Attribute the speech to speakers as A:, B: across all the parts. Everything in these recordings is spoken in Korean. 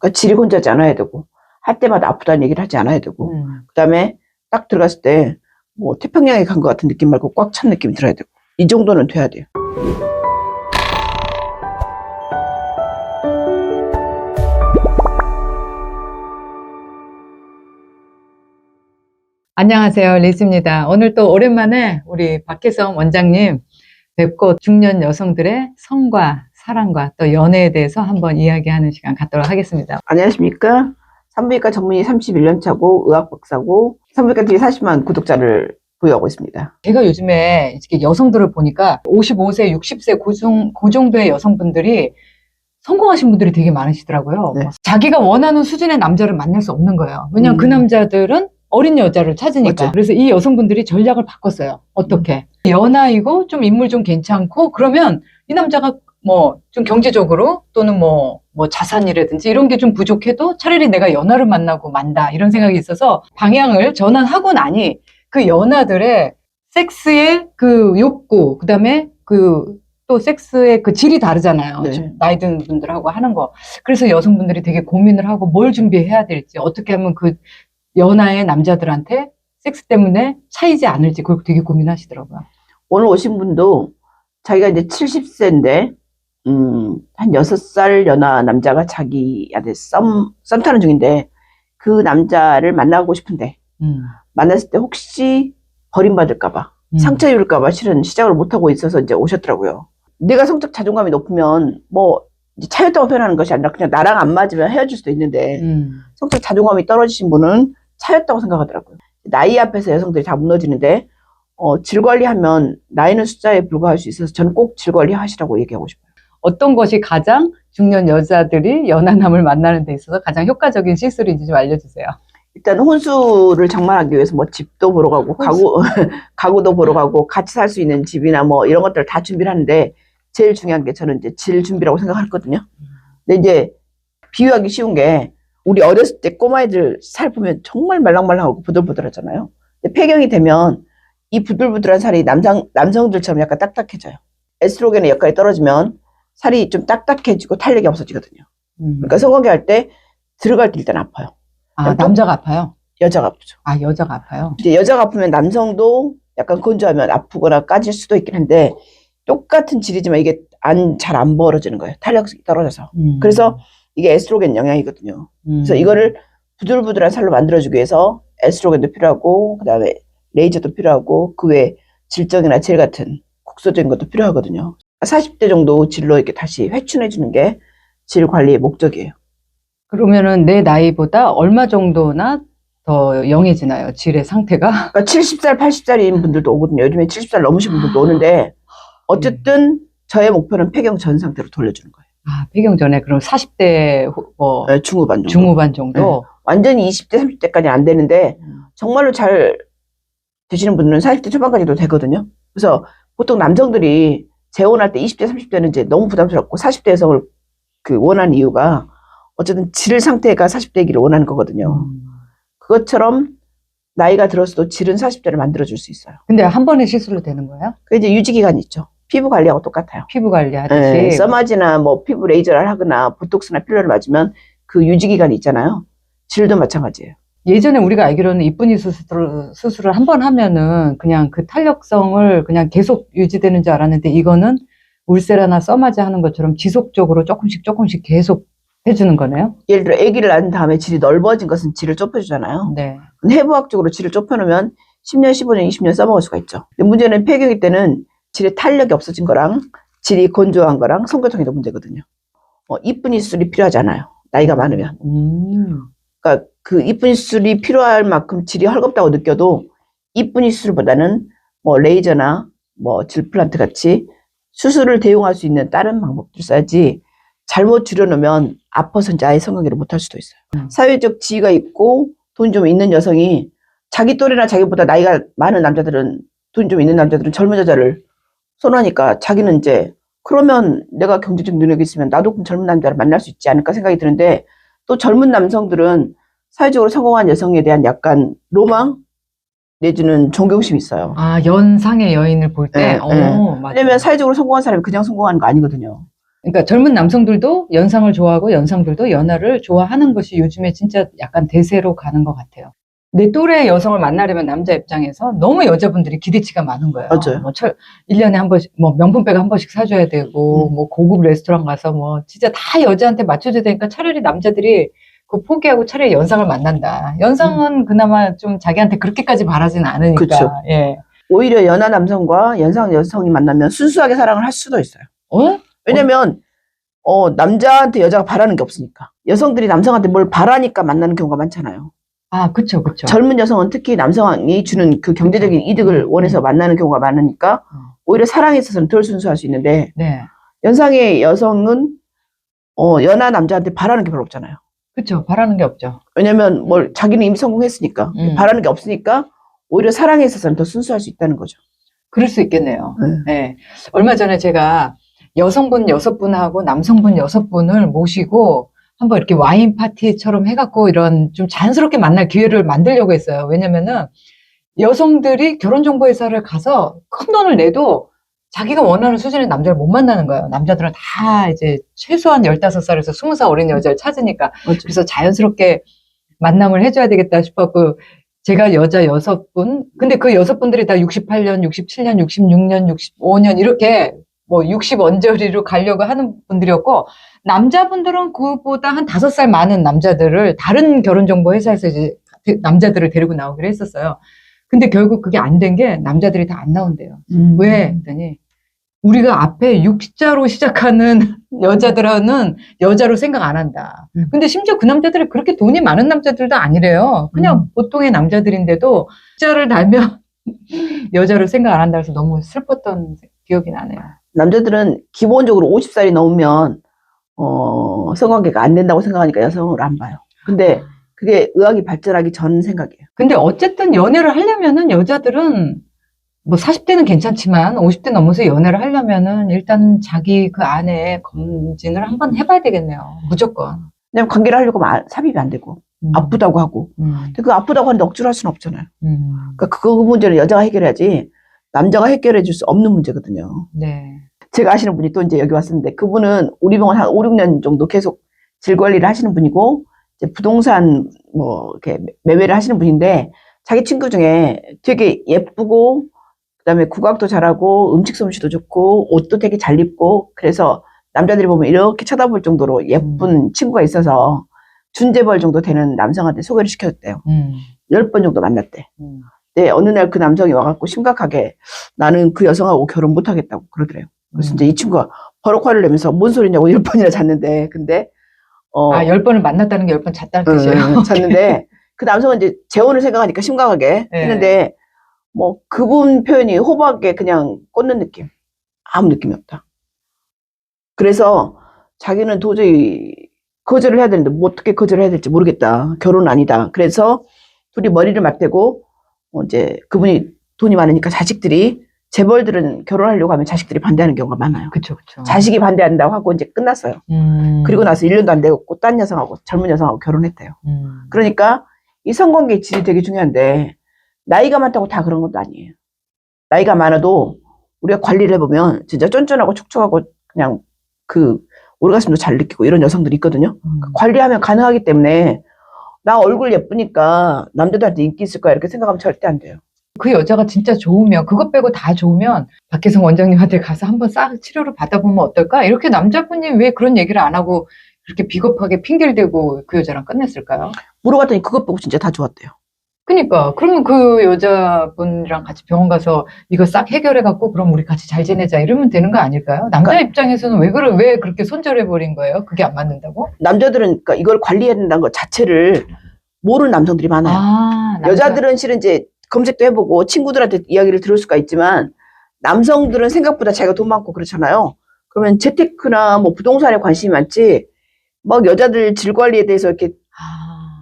A: 그러니까 질이 건조하지 않아야 되고, 할 때마다 아프다는 얘기를 하지 않아야 되고, 그 다음에 딱 들어갔을 때, 뭐, 태평양에 간 것 같은 느낌 말고 꽉 찬 느낌이 들어야 되고, 이 정도는 돼야 돼요.
B: 안녕하세요, 리즈입니다. 오늘 또 오랜만에 우리 박혜성 원장님 뵙고 중년 여성들의 성과 사랑과 또 연애에 대해서 한번 이야기하는 시간 갖도록 하겠습니다.
A: 안녕하십니까. 산부인과 전문의 31년 차고, 의학 박사고, 산부인과 TV 40만 구독자를 보유하고 있습니다.
B: 제가 요즘에 이렇게 여성들을 보니까 55세, 60세 그 정도의 여성분들이 성공하신 분들이 되게 많으시더라고요.
A: 네.
B: 자기가 원하는 수준의 남자를 만날 수 없는 거예요. 왜냐면 그 남자들은 어린 여자를 찾으니까.
A: 맞죠.
B: 그래서 이 여성분들이 전략을 바꿨어요. 어떻게? 연하이고 좀 인물 좀 괜찮고 그러면 이 남자가 뭐 좀 경제적으로 또는 뭐 자산이라든지 이런 게 좀 부족해도 차라리 내가 연하를 만나고 만다 이런 생각이 있어서 방향을 전환하고 나니 그 연하들의 섹스의 그 욕구, 그다음에 또 섹스의 그 질이 다르잖아요.
A: 네.
B: 좀 나이 든 분들하고 하는 거. 그래서 여성분들이 되게 고민을 하고 뭘 준비해야 될지, 어떻게 하면 그 연하의 남자들한테 섹스 때문에 차이지 않을지 그걸 되게 고민하시더라고요.
A: 오늘 오신 분도 자기가 이제 70세인데, 한 6살 연하 남자가 자기한테 썸 타는 중인데, 그 남자를 만나고 싶은데, 만났을 때 혹시 버림받을까봐, 상처 입을까봐 실은 시작을 못하고 있어서 이제 오셨더라고요. 내가 성적 자존감이 높으면, 뭐, 이제 차였다고 표현하는 것이 아니라 그냥 나랑 안 맞으면 헤어질 수도 있는데, 성적 자존감이 떨어지신 분은 차였다고 생각하더라고요. 나이 앞에서 여성들이 다 무너지는데, 질 관리하면 나이는 숫자에 불과할 수 있어서 저는 꼭 질 관리하시라고 얘기하고 싶어요.
B: 어떤 것이 가장 중년 여자들이 연하남을 만나는 데 있어서 가장 효과적인 시술인지 좀 알려주세요.
A: 일단 혼수를 장만하기 위해서 뭐 집도 보러 가고 가구도 보러 가고 같이 살 수 있는 집이나 뭐 이런 것들을 다 준비를 하는데 제일 중요한 게 저는 이제 질 준비라고 생각하거든요. 근데 이제 비유하기 쉬운 게 우리 어렸을 때 꼬마애들 살 보면 정말 말랑말랑하고 부들부들하잖아요. 근데 폐경이 되면 이 부들부들한 살이 남성들처럼 약간 딱딱해져요. 에스트로겐의 역할이 떨어지면 살이 좀 딱딱해지고 탄력이 없어지거든요. 그러니까 성관계 할 때 들어갈 때 일단 아파요.
B: 아, 남자가 아파요?
A: 여자가 아프죠.
B: 아, 여자가 아파요?
A: 이제 여자가 아프면 남성도 약간 건조하면 아프거나 까질 수도 있긴 한데 똑같은 질이지만 이게 잘 안 벌어지는 거예요. 탄력이 떨어져서. 그래서 이게 에스트로겐 영향이거든요. 그래서 이거를 부들부들한 살로 만들어주기 위해서 에스트로겐도 필요하고 그다음에 레이저도 필요하고 그 외에 질정이나 젤 같은 국소적인 것도 필요하거든요. 40대 정도 질로 이렇게 다시 회춘해주는 게 질 관리의 목적이에요.
B: 그러면은 내 나이보다 얼마 정도나 더 영해지나요? 질의 상태가?
A: 그러니까 70살, 80살인 분들도 오거든요. 요즘에 70살 넘으신 분들도 오는데 어쨌든 저의 목표는 폐경 전 상태로 돌려주는 거예요.
B: 아, 폐경 전에 그럼 40대
A: 네, 중후반 정도.
B: 중후반 정도?
A: 네. 완전히 20대, 30대까지 안 되는데 정말로 잘 되시는 분들은 40대 초반까지도 되거든요. 그래서 보통 남성들이 재혼할 때 20대, 30대는 이제 너무 부담스럽고 40대 여성을 원하는 이유가 어쨌든 질 상태가 40대이기를 원하는 거거든요. 그것처럼 나이가 들어서도 질은 40대를 만들어줄 수 있어요.
B: 근데 한 번에 시술로 되는 거예요?
A: 그 이제 유지기간이 있죠. 피부 관리하고 똑같아요.
B: 피부 관리하듯이?
A: 네, 써마지나 뭐 피부 레이저를 하거나 보톡스나 필러를 맞으면 그 유지기간이 있잖아요. 질도 마찬가지예요.
B: 예전에 우리가 알기로는 이쁜이 수술을 한 번 하면은 그냥 그 탄력성을 그냥 계속 유지되는 줄 알았는데 이거는 울세라나 써마지 하는 것처럼 지속적으로 조금씩 계속 해주는 거네요?
A: 예를 들어 아기를 낳은 다음에 질이 넓어진 것은 질을 좁혀주잖아요.
B: 네.
A: 해부학적으로 질을 좁혀놓으면 10년, 15년, 20년 써먹을 수가 있죠. 근데 문제는 폐경일 때는 질의 탄력이 없어진 거랑 질이 건조한 거랑 성교통에도 문제거든요. 이쁜이 수술이 필요하지 않아요. 나이가 많으면. 그러니까 그 이쁜이 수술이 필요할 만큼 질이 헐겁다고 느껴도 이쁜이 수술보다는 뭐 레이저나 뭐 질플란트 같이 수술을 대용할 수 있는 다른 방법들 써야지 잘못 줄여놓으면 아파서 이제 아예 성관계를 못할 수도 있어요. 사회적 지위가 있고 돈 좀 있는 여성이 자기 또래나 자기보다 나이가 많은 남자들은 돈 좀 있는 남자들은 젊은 여자를 선호하니까 자기는 이제 그러면 내가 경제적 능력이 있으면 나도 그럼 젊은 남자를 만날 수 있지 않을까 생각이 드는데 또 젊은 남성들은 사회적으로 성공한 여성에 대한 약간 로망 내지는 존경심이 있어요.
B: 아, 연상의 여인을 볼 때?
A: 네, 네.
B: 맞아요.
A: 왜냐면 사회적으로 성공한 사람이 그냥 성공하는 거 아니거든요.
B: 그러니까 젊은 남성들도 연상을 좋아하고 연상들도 연하를 좋아하는 것이 요즘에 진짜 약간 대세로 가는 것 같아요. 내 또래 여성을 만나려면 남자 입장에서 너무 여자분들이 기대치가 많은 거예요.
A: 맞아요.
B: 뭐 1년에 한 번씩, 뭐 명품백 한 번씩 사줘야 되고, 뭐 고급 레스토랑 가서 뭐 진짜 다 여자한테 맞춰줘야 되니까 차라리 남자들이 그거 포기하고 차라리 연상을 만난다. 연상은 그나마 좀 자기한테 그렇게까지 바라진 않으니까.
A: 그쵸.
B: 예.
A: 오히려 연하 남성과 연상 여성이 만나면 순수하게 사랑을 할 수도 있어요.
B: 어?
A: 왜냐면 남자한테 여자가 바라는 게 없으니까. 여성들이 남성한테 뭘 바라니까 만나는 경우가 많잖아요.
B: 아, 그쵸.
A: 젊은 여성은 특히 남성이 주는 그 경제적인 이득을 원해서 만나는 경우가 많으니까 오히려 사랑에 있어서는 덜 순수할 수 있는데
B: 네.
A: 연상의 여성은 연하 남자한테 바라는 게 별로 없잖아요.
B: 그쵸. 바라는 게 없죠.
A: 왜냐면 뭘 자기는 이미 성공했으니까 바라는 게 없으니까 오히려 사랑에 있어서는 더 순수할 수 있다는 거죠.
B: 그럴 수 있겠네요. 네. 얼마 전에 제가 여성분 6분하고 남성분 6분을 모시고 한번 이렇게 와인 파티처럼 해갖고 이런 좀 자연스럽게 만날 기회를 만들려고 했어요. 왜냐면은 여성들이 결혼정보회사를 가서 큰 돈을 내도 자기가 원하는 수준의 남자를 못 만나는 거예요. 남자들은 다 이제 최소한 15살에서 20살 어린 여자를 찾으니까.
A: 맞죠.
B: 그래서 자연스럽게 만남을 해줘야 되겠다 싶었고, 제가 여자 6분, 근데 그 6분들이 다 68년, 67년, 66년, 65년 이렇게 뭐 60언저리로 가려고 하는 분들이었고, 남자분들은 그보다 한 5살 많은 남자들을 다른 결혼정보 회사에서 이제 남자들을 데리고 나오기로 했었어요. 근데 결국 그게 안 된 게 남자들이 다 안 나온대요. 왜? 했더니 우리가 앞에 6자로 시작하는 여자들은 여자로 생각 안 한다. 근데 심지어 그 남자들이 그렇게 돈이 많은 남자들도 아니래요. 그냥 보통의 남자들인데도 6자를 달면 여자로 생각 안 한다 해서 너무 슬펐던 기억이 나네요.
A: 남자들은 기본적으로 50살이 넘으면 성관계가 안 된다고 생각하니까 여성을 안 봐요. 근데 그게 의학이 발전하기 전 생각이에요.
B: 근데 어쨌든 연애를 하려면은 여자들은 뭐 40대는 괜찮지만 50대 넘어서 연애를 하려면은 일단 자기 그 안에 검진을 한번 해봐야 되겠네요. 무조건.
A: 왜냐면 관계를 하려고 하면 삽입이 안 되고 아프다고 하고 근데 그 아프다고 하는데 억지로 할 수는 없잖아요. 그러니까 그 문제는 여자가 해결해야지 남자가 해결해 줄 수 없는 문제거든요.
B: 네.
A: 제가 아시는 분이 또 이제 여기 왔었는데 그분은 우리 병원 한 5, 6년 정도 계속 질 관리를 하시는 분이고 이제 부동산 뭐 이렇게 매매를 하시는 분인데 자기 친구 중에 되게 예쁘고 그다음에 국악도 잘하고 음식 솜씨도 좋고 옷도 되게 잘 입고 그래서 남자들이 보면 이렇게 쳐다볼 정도로 예쁜 친구가 있어서 준재벌 정도 되는 남성한테 소개를 시켜줬대요. 10번 정도 만났대. 근데 어느 날 그 남성이 와갖고 심각하게 나는 그 여성하고 결혼 못하겠다고 그러더래요. 그래서 이제 이 친구가 버럭 화를 내면서 뭔 소리냐고 10번이나 잤는데 근데
B: 10번을 만났다는 게 10번 잤다는 뜻이에요.
A: 잤는데 그 남성은 이제 재혼을 생각하니까 심각하게 했는데 뭐 그분 표현이 호박에 그냥 꽂는 느낌. 아무 느낌이 없다. 그래서 자기는 도저히 거절을 해야 되는데 뭐 어떻게 거절을 해야 될지 모르겠다. 결혼은 아니다. 그래서 둘이 머리를 맞대고 이제 그분이 돈이 많으니까 자식들이 재벌들은 결혼하려고 하면 자식들이 반대하는 경우가 많아요.
B: 그쵸.
A: 자식이 반대한다고 하고 이제 끝났어요. 그리고 나서 1년도 안 되고 딴 여성하고 젊은 여성하고 결혼했대요. 그러니까 이 성관계의 질이 되게 중요한데 나이가 많다고 다 그런 것도 아니에요. 나이가 많아도 우리가 관리를 해보면 진짜 쫀쫀하고 촉촉하고 그냥 그 오르가즘도 잘 느끼고 이런 여성들이 있거든요. 관리하면 가능하기 때문에 나 얼굴 예쁘니까 남자들한테 인기 있을 거야 이렇게 생각하면 절대 안 돼요.
B: 그 여자가 진짜 좋으면 그것 빼고 다 좋으면 박혜성 원장님한테 가서 한번 싹 치료를 받아보면 어떨까? 이렇게 남자분이 왜 그런 얘기를 안 하고 그렇게 비겁하게 핑계를 대고 그 여자랑 끝냈을까요?
A: 물어봤더니 그것 빼고 진짜 다 좋았대요.
B: 그러니까 그러면 그 여자분이랑 같이 병원 가서 이거 싹 해결해갖고 그럼 우리 같이 잘 지내자 이러면 되는 거 아닐까요? 남자 입장에서는 왜 그렇게 손절해버린 거예요? 그게 안 맞는다고?
A: 남자들은 그러니까 이걸 관리해야 된다는 것 자체를 모르는 남성들이 많아요. 여자들은 실은 이제 검색도 해보고 친구들한테 이야기를 들을 수가 있지만 남성들은 생각보다 자기가 돈 많고 그렇잖아요. 그러면 재테크나 뭐 부동산에 관심이 많지 막 여자들 질 관리에 대해서 이렇게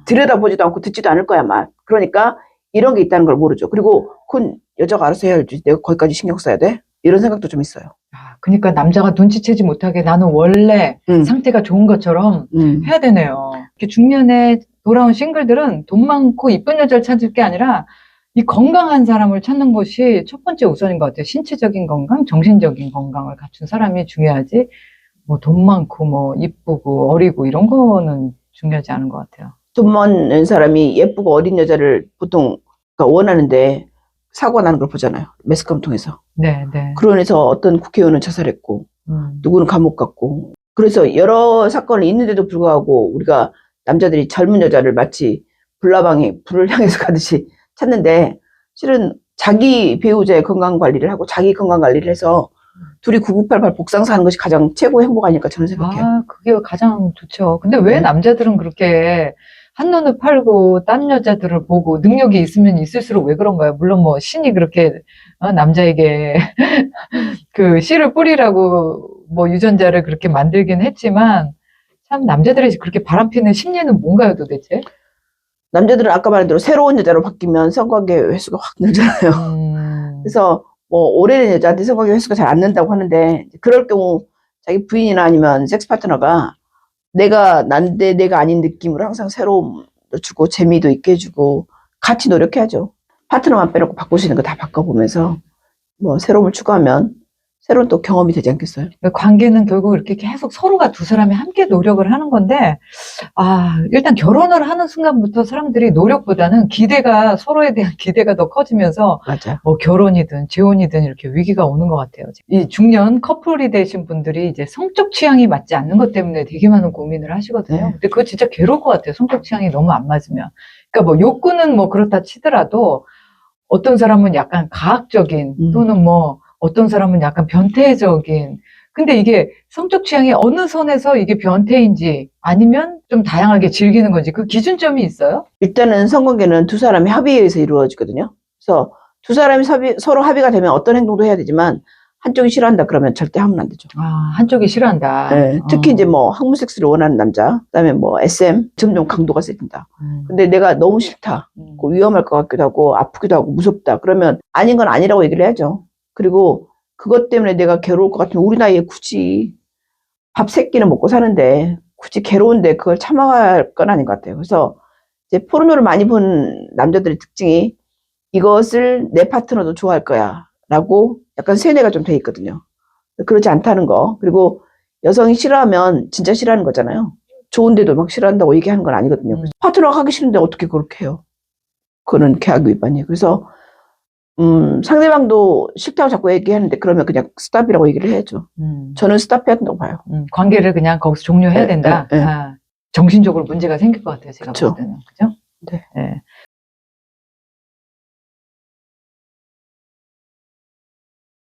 A: 들여다보지도 않고 듣지도 않을 거야 막. 그러니까 이런 게 있다는 걸 모르죠. 그리고 그건 여자가 알아서 해야지 내가 거기까지 신경 써야 돼? 이런 생각도 좀 있어요.
B: 그러니까 남자가 눈치채지 못하게 나는 원래 상태가 좋은 것처럼 해야 되네요. 이렇게 중년에 돌아온 싱글들은 돈 많고 이쁜 여자를 찾을 게 아니라 이 건강한 사람을 찾는 것이 첫 번째 우선인 것 같아요. 신체적인 건강, 정신적인 건강을 갖춘 사람이 중요하지. 뭐 돈 많고 뭐 이쁘고 어리고 이런 거는 중요하지 않은 것 같아요.
A: 돈 많은 사람이 예쁘고 어린 여자를 보통 그러니까 원하는데 사고가 나는 걸 보잖아요. 매스컴 통해서.
B: 네, 네.
A: 그러면서 어떤 국회의원은 자살했고 누구는 감옥 갔고 그래서 여러 사건이 있는데도 불구하고 우리가 남자들이 젊은 여자를 마치 불나방에 불을 향해서 가듯이 찾는데 실은 자기 배우자의 건강 관리를 하고 자기 건강 관리를 해서 둘이 9988 복상 사는 것이 가장 최고의 행복 아닐까 저는 생각해요.
B: 아, 그게 가장 좋죠. 근데 왜
A: 네.
B: 남자들은 그렇게 한눈을 팔고 딴 여자들을 보고 능력이 있으면 있을수록 왜 그런가요? 물론 뭐 신이 그렇게 남자에게 그 씨를 뿌리라고 뭐 유전자를 그렇게 만들긴 했지만 참 남자들이 그렇게 바람피는 심리는 뭔가요 도대체?
A: 남자들은 아까 말한 대로 새로운 여자로 바뀌면 성관계 횟수가 확 늘잖아요. 그래서 뭐 오래된 여자한테 성관계 횟수가 잘 안 는다고 하는데 그럴 경우 자기 부인이나 아니면 섹스 파트너가 내가 난데 내가 아닌 느낌으로 항상 새로움도 주고 재미도 있게 해주고 같이 노력해야죠. 파트너만 빼놓고 바꿀 수 있는 거 다 바꿔보면서 뭐 새로움을 추구하면 새로운 또 경험이 되지 않겠어요?
B: 관계는 결국 이렇게 계속 서로가 두 사람이 함께 노력을 하는 건데, 일단 결혼을 하는 순간부터 사람들이 노력보다는 기대가, 서로에 대한 기대가 더 커지면서,
A: 맞아.
B: 뭐 결혼이든 재혼이든 이렇게 위기가 오는 것 같아요. 이 중년 커플이 되신 분들이 이제 성적 취향이 맞지 않는 것 때문에 되게 많은 고민을 하시거든요.
A: 네.
B: 근데 그거 진짜 괴로울 것 같아요. 성적 취향이 너무 안 맞으면. 그러니까 뭐 욕구는 뭐 그렇다 치더라도, 어떤 사람은 약간 가학적인 또는 뭐 어떤 사람은 약간 변태적인 근데 이게 성적 취향이 어느 선에서 이게 변태인지 아니면 좀 다양하게 즐기는 건지 그 기준점이 있어요?
A: 일단은 성관계는 두 사람의 합의에 의해서 이루어지거든요. 그래서 두 사람이 서로 합의가 되면 어떤 행동도 해야 되지만 한쪽이 싫어한다 그러면 절대 하면 안 되죠.
B: 한쪽이 싫어한다.
A: 네, 특히 이제 뭐 학문 섹스를 원하는 남자, 그다음에 뭐 SM 점점 강도가 세진다. 근데 내가 너무 싫다, 위험할 것 같기도 하고 아프기도 하고 무섭다. 그러면 아닌 건 아니라고 얘기를 해야죠. 그리고 그것 때문에 내가 괴로울 것 같으면 우리 나이에 굳이 밥 세 끼는 먹고 사는데 굳이 괴로운데 그걸 참아갈 건 아닌 것 같아요. 그래서 이제 포르노를 많이 본 남자들의 특징이 이것을 내 파트너도 좋아할 거야 라고 약간 세뇌가 좀 돼 있거든요. 그렇지 않다는 거. 그리고 여성이 싫어하면 진짜 싫어하는 거잖아요. 좋은데도 막 싫어한다고 얘기하는 건 아니거든요. 파트너가 하기 싫은데 어떻게 그렇게 해요? 그거는 계약 위반이에요. 그래서 상대방도 싫다고 자꾸 얘기하는데 그러면 그냥 스탑이라고 얘기를 해야죠. 저는 스탑해야 된다고 봐요.
B: 관계를 그냥 거기서 종료해야 된다.
A: 네.
B: 정신적으로 문제가 생길 것 같아요. 제가
A: 그쵸.
B: 봤을 때는. 그죠?
A: 네.
B: 네.